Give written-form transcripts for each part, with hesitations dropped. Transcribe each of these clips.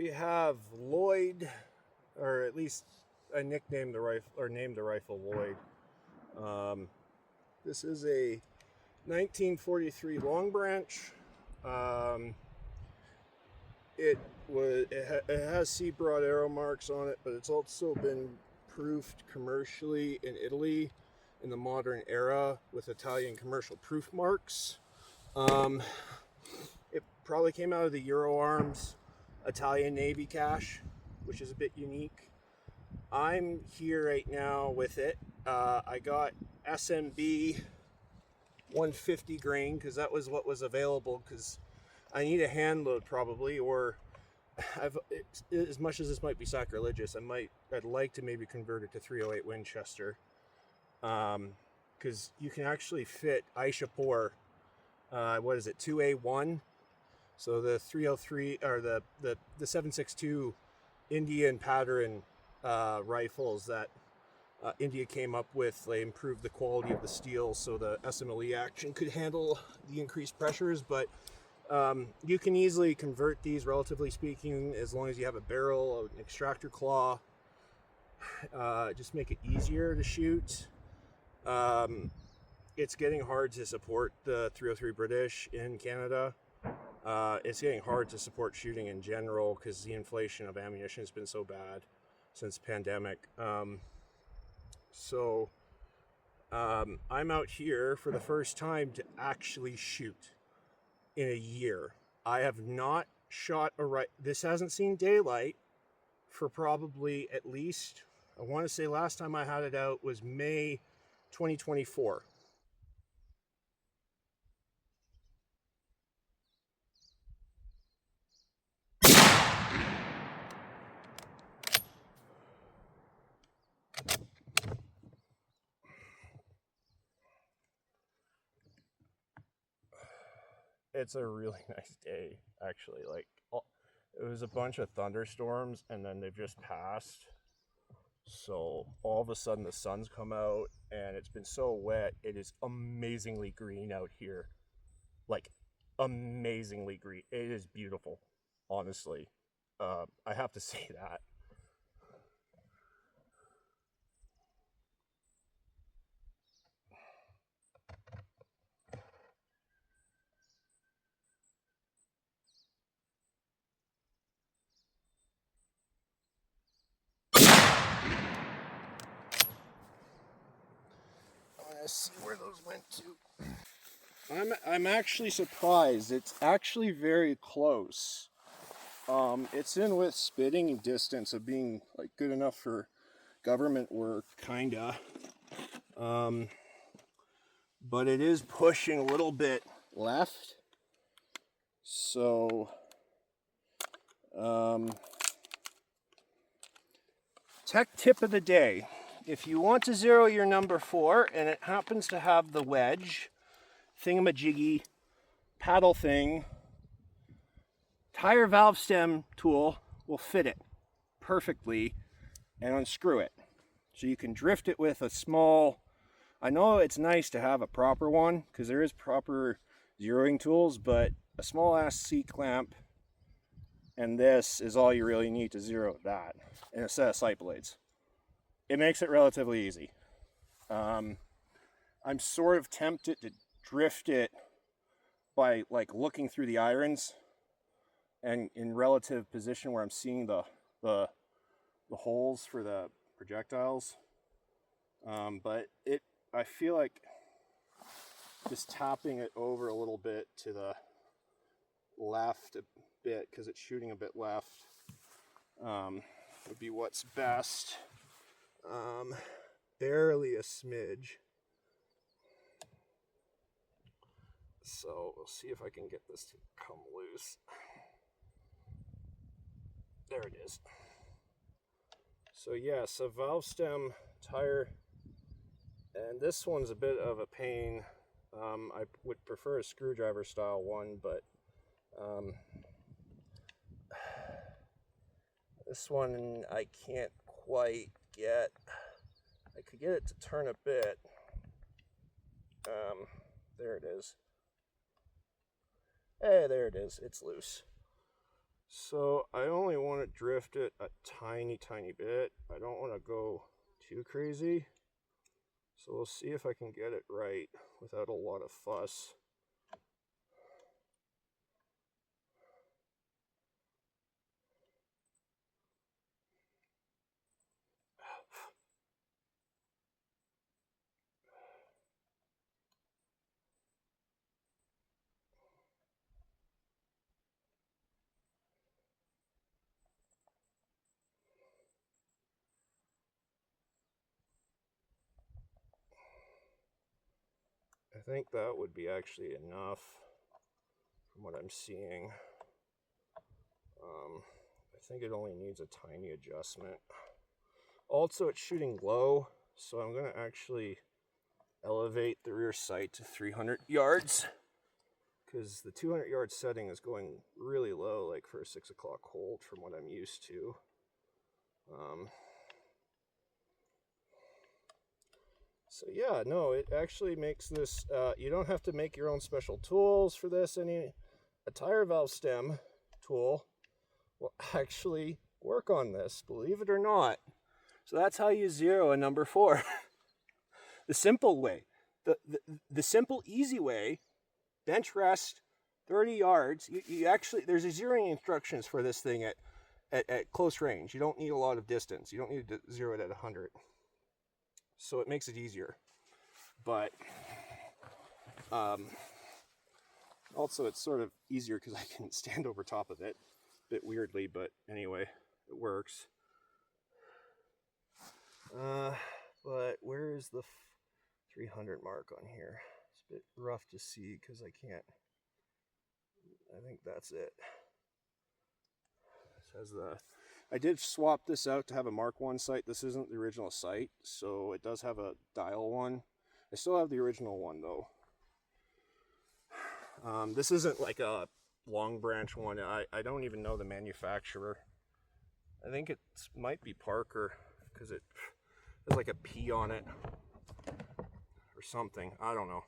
we have Lloyd, or at least I nicknamed the rifle, or named the rifle Lloyd. This is a 1943 Long Branch. It has seed broad arrow marks on it, but it's also been proofed commercially in Italy in the modern era with Italian commercial proof marks. It probably came out of the Euroarms Italian Navy cache, which is a bit unique. I'm here right now with it. I got SMB 150 grain because that was what was available, because I need a hand load probably, or as much as this might be sacrilegious, I'd like to maybe convert it to 308 Winchester, because you can actually fit Aishapur, 2A1, so the 303 or the 7.62 Indian pattern rifles that India came up with. They improved the quality of the steel so the SMLE action could handle the increased pressures, but you can easily convert these, relatively speaking, as long as you have a barrel, an extractor claw. Just make it easier to shoot. It's getting hard to support the 303 British in Canada. It's getting hard to support shooting in general because the inflation of ammunition has been so bad since the pandemic. I'm out here for the first time to actually shoot in a year. I have not shot this hasn't seen daylight for probably at least, I want to say last time I had it out was May 2024. It's a really nice day, actually. It was a bunch of thunderstorms and then they've just passed. So all of a sudden the sun's come out and it's been so wet. It is amazingly green out here. Like, amazingly green. It is beautiful, honestly. I have to say that. Let's see where those went to. I'm actually surprised. It's actually very close. It's in with spitting distance of being like good enough for government work, kinda. But it is pushing a little bit left. So, tech tip of the day. If you want to zero your number 4 and it happens to have the wedge thingamajiggy paddle thing, tire valve stem tool will fit it perfectly and unscrew it. So you can drift it with a small, I know it's nice to have a proper one because there is proper zeroing tools, but a small ass C-clamp and this is all you really need to zero that, and a set of sight blades. It makes it relatively easy. I'm sort of tempted to drift it by like looking through the irons and in relative position where I'm seeing the holes for the projectiles. But I feel like just tapping it over a little bit to the left a bit, because it's shooting a bit left, would be what's best. Barely a smidge. So we'll see if I can get this to come loose. There it is. So yes, a valve stem tire, and this one's a bit of a pain. I would prefer a screwdriver style one, but this one I can't quite get. I could get it to turn a bit. There it is. Hey, there it is. It's loose. So I only want to drift it a tiny bit. I don't want to go too crazy. So we'll see if I can get it right without a lot of fuss. I think that would be actually enough from what I'm seeing. I think it only needs a tiny adjustment. Also, it's shooting low, so I'm going to actually elevate the rear sight to 300 yards because the 200-yard setting is going really low, like for a 6 o'clock hold from what I'm used to. So yeah, no, it actually makes this, you don't have to make your own special tools for this. A tire valve stem tool will actually work on this, believe it or not. So that's how you zero a number 4. The simple way, the simple, easy way, bench rest, 30 yards. You actually, there's a zeroing instructions for this thing at close range. You don't need a lot of distance. You don't need to zero it at 100. So it makes it easier. But also it's sort of easier because I can stand over top of it a bit weirdly, but anyway, it works. But where is the 300 mark on here? It's a bit rough to see because I can't. I think that's it. It says I did swap this out to have a Mark 1 sight. This isn't the original sight, so it does have a dial one. I still have the original one though. This isn't like a long branch one. I don't even know the manufacturer. I think it might be Parker because it has like a P on it or something. I don't know.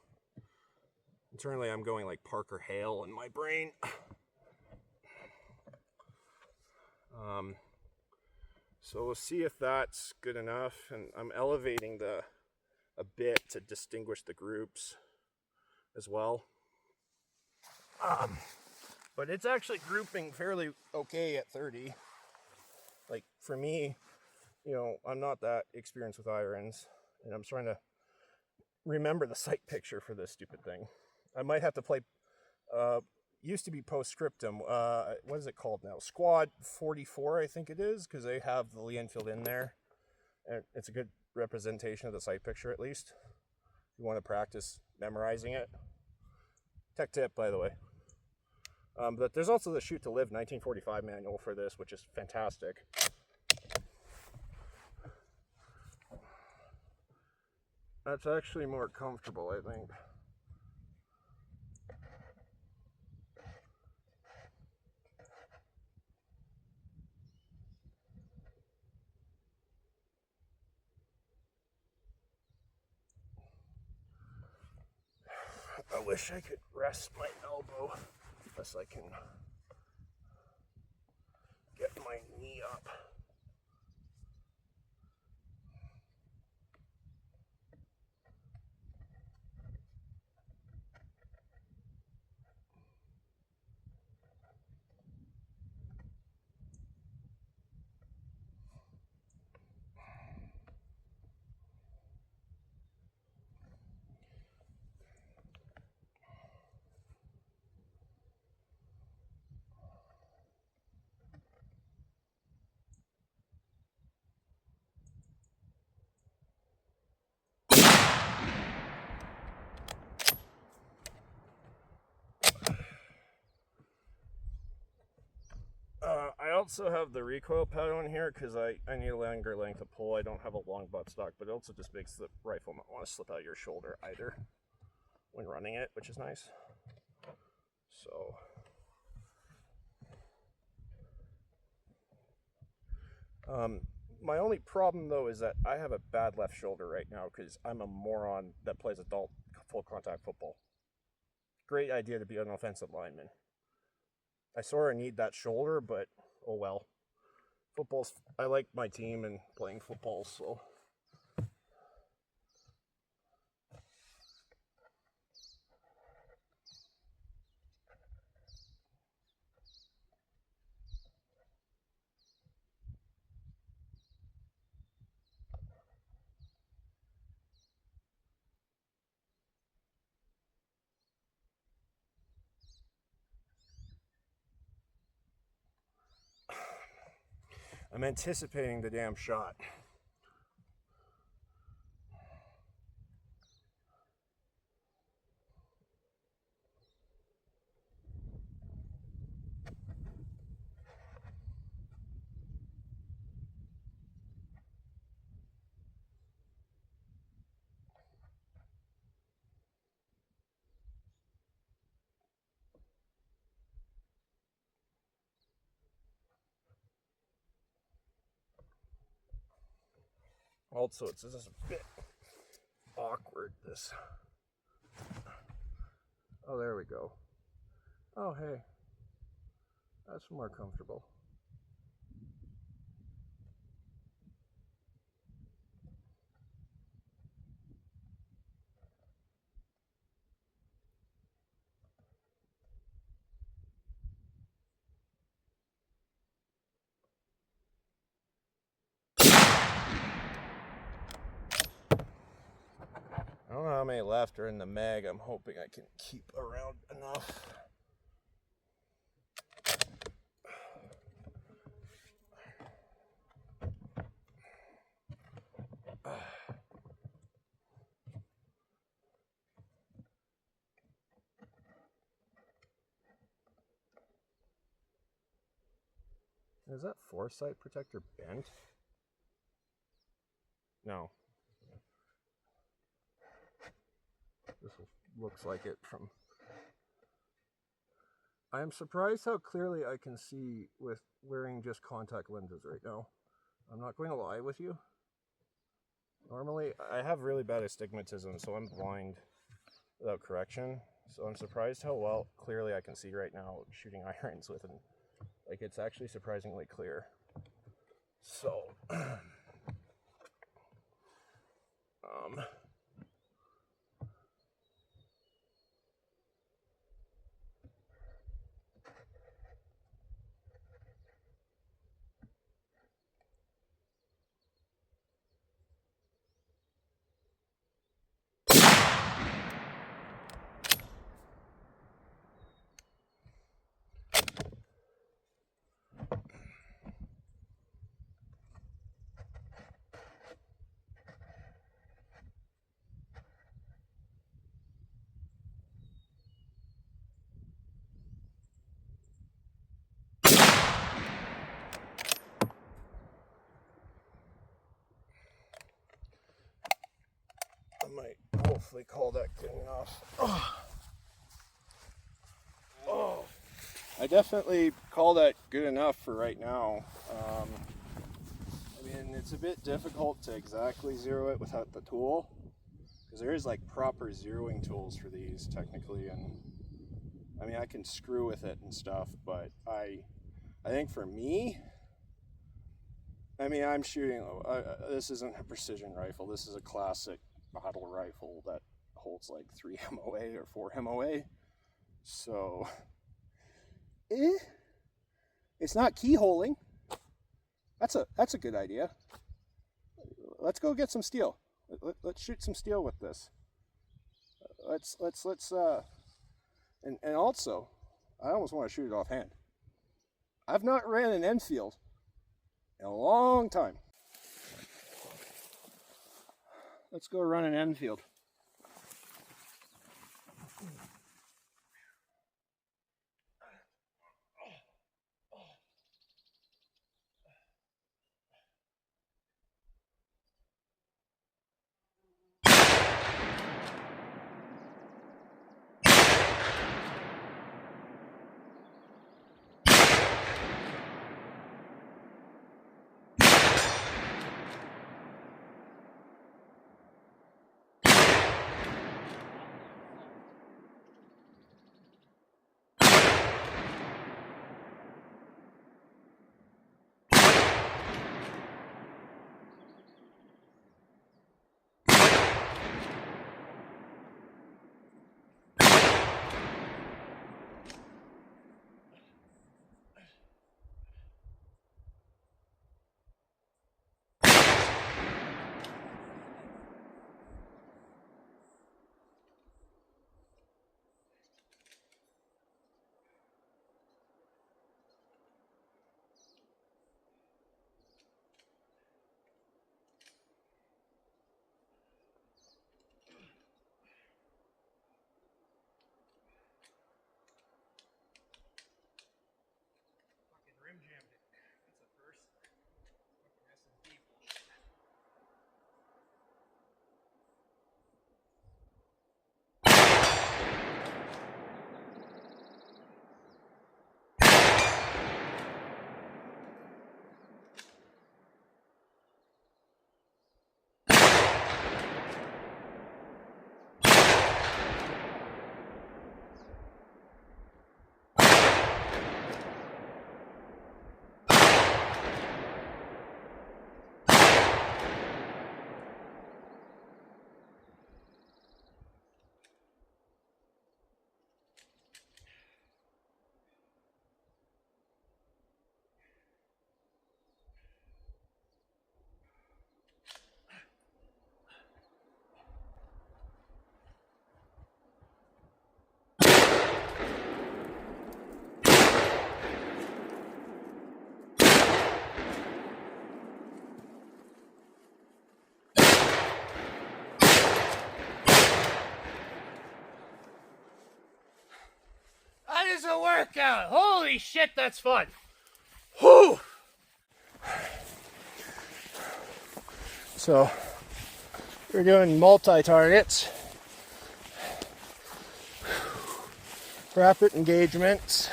Internally, I'm going like Parker Hale in my brain. So we'll see if that's good enough, and I'm elevating a bit to distinguish the groups as well. But it's actually grouping fairly okay at 30. Like for me, you know, I'm not that experienced with irons, and I'm trying to remember the sight picture for this stupid thing. I might have to play, used to be Postscriptum, what is it called now? Squad 44, I think it is, because they have the Lee-Enfield in there. And it's a good representation of the sight picture, at least. If you want to practice memorizing it. Tech tip, by the way. But there's also the Shoot to Live 1945 manual for this, which is fantastic. That's actually more comfortable, I think. I wish I could rest my elbow, unless I can get my knee up. I also have the recoil pad on here because I need a longer length of pull. I don't have a long buttstock, but it also just makes the rifle not want to slip out of your shoulder either when running it, which is nice. So, my only problem though is that I have a bad left shoulder right now because I'm a moron that plays adult full contact football. Great idea to be an offensive lineman. I sort of need that shoulder, but oh well. Football's, I like my team and playing football, so. I'm anticipating the damn shot. Also, it's just a bit awkward, this. Oh, there we go. Oh, hey. That's more comfortable. I don't know how many left are in the mag. I'm hoping I can keep around enough. Is that foresight protector bent? No. This looks like it from... I am surprised how clearly I can see with wearing just contact lenses right now. I'm not going to lie with you. Normally, I have really bad astigmatism, so I'm blind without correction. So I'm surprised how well clearly I can see right now shooting irons with, and like it's actually surprisingly clear. So, I might hopefully call that good enough. Oh. I definitely call that good enough for right now. I mean, it's a bit difficult to exactly zero it without the tool, because there is like proper zeroing tools for these technically, and I mean I can screw with it and stuff, but I think for me, I mean I'm shooting, this isn't a precision rifle, this is a classic battle rifle that holds like 3 MOA or 4 MOA, so it's not keyholing. That's a good idea. Let's go get some steel. Let's shoot some steel with this. Let's and also, I almost want to shoot it offhand. I've not ran an Enfield in a long time. Let's go run an Enfield. workout. Holy shit, that's fun. Whew. So we're doing multi-targets, rapid engagements.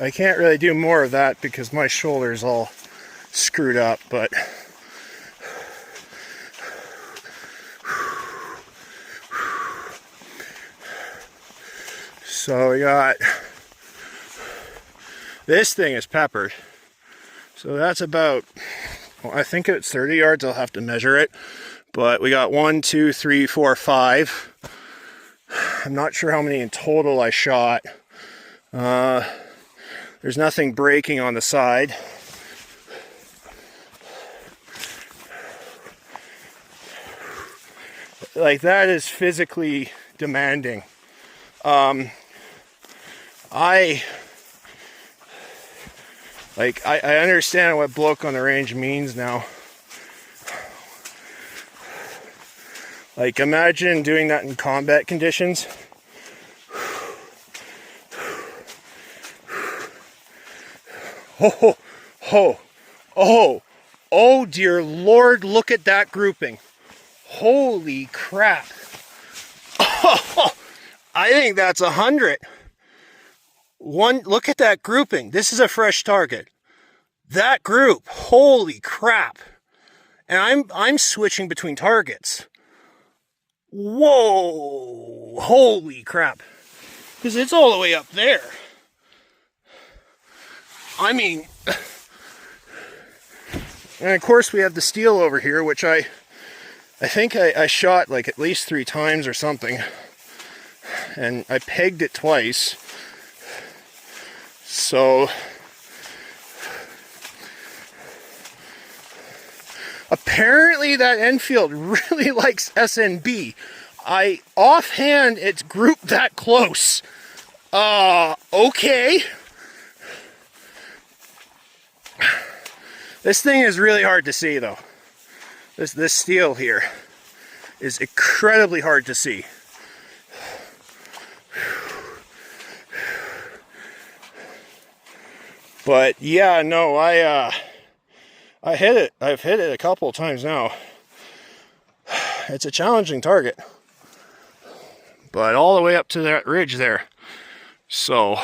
I can't really do more of that because my shoulder's all screwed up, but so we got, this thing is peppered. So that's about, well, I think it's 30 yards. I'll have to measure it. But we got 1, 2, 3, 4, 5. I'm not sure how many in total I shot. There's nothing breaking on the side. Like, that is physically demanding. I understand what bloke on the range means now. Like, imagine doing that in combat conditions. Oh, oh, oh, oh dear Lord, look at that grouping. Holy crap. Oh, I think that's 100. Look at that grouping. This is a fresh target. That group, holy crap. And I'm switching between targets. Whoa, holy crap. Because it's all the way up there. I mean, and of course we have the steel over here, which I think I shot like at least 3 times or something. And I pegged it twice. So apparently that Enfield really likes SNB. Offhand, it's grouped that close. Okay. This thing is really hard to see though. This steel here is incredibly hard to see. But yeah, no, I hit it. I've hit it a couple of times now. It's a challenging target. But all the way up to that ridge there. So